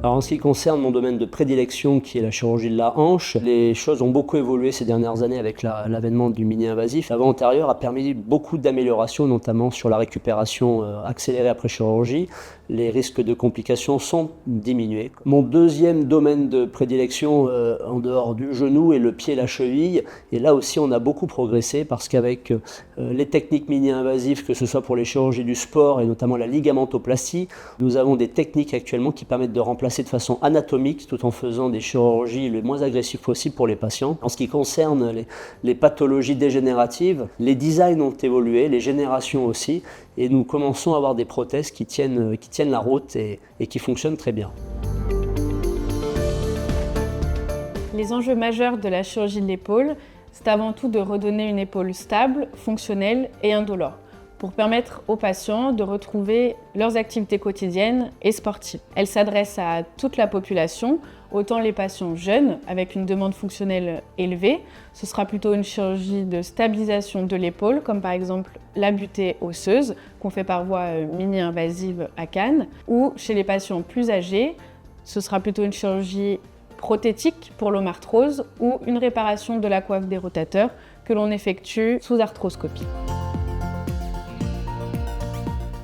Alors en ce qui concerne mon domaine de prédilection qui est la chirurgie de la hanche, les choses ont beaucoup évolué ces dernières années avec l'avènement du mini-invasif. L'avant antérieur a permis beaucoup d'améliorations, notamment sur la récupération accélérée après chirurgie. Les risques de complications sont diminués. Mon deuxième domaine de prédilection en dehors du genou est le pied et la cheville. Et là aussi on a beaucoup progressé parce qu'avec les techniques mini-invasives, que ce soit pour les chirurgies du sport et notamment la ligamentoplastie, nous avons des techniques actuellement qui permettent de remplacer de façon anatomique tout en faisant des chirurgies les moins agressives possibles pour les patients. En ce qui concerne les pathologies dégénératives, les designs ont évolué, les générations aussi, et nous commençons à avoir des prothèses qui tiennent la route et qui fonctionnent très bien. Les enjeux majeurs de la chirurgie de l'épaule, c'est avant tout de redonner une épaule stable, fonctionnelle et indolore, pour permettre aux patients de retrouver leurs activités quotidiennes et sportives. Elle s'adresse à toute la population, autant les patients jeunes avec une demande fonctionnelle élevée, ce sera plutôt une chirurgie de stabilisation de l'épaule, comme par exemple la butée osseuse qu'on fait par voie mini-invasive à Cannes, ou chez les patients plus âgés, ce sera plutôt une chirurgie prothétique pour l'omarthrose ou une réparation de la coiffe des rotateurs que l'on effectue sous arthroscopie.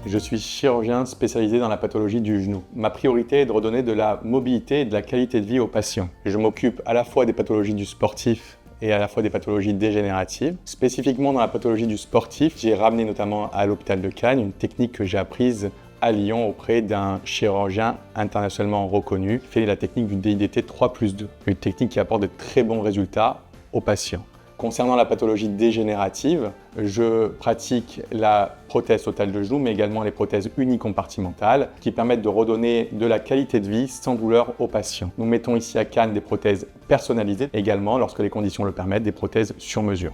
Je suis chirurgien spécialisé dans la pathologie du genou. Ma priorité est de redonner de la mobilité et de la qualité de vie aux patients. Je m'occupe à la fois des pathologies du sportif et à la fois des pathologies dégénératives. Spécifiquement dans la pathologie du sportif, j'ai ramené notamment à l'hôpital de Cannes une technique que j'ai apprise à Lyon auprès d'un chirurgien internationalement reconnu qui fait la technique du DIDT 3+2, une technique qui apporte de très bons résultats aux patients. Concernant la pathologie dégénérative, je pratique la prothèse totale de genou, mais également les prothèses unicompartimentales qui permettent de redonner de la qualité de vie sans douleur aux patients. Nous mettons ici à Cannes des prothèses personnalisées, également, lorsque les conditions le permettent, des prothèses sur mesure.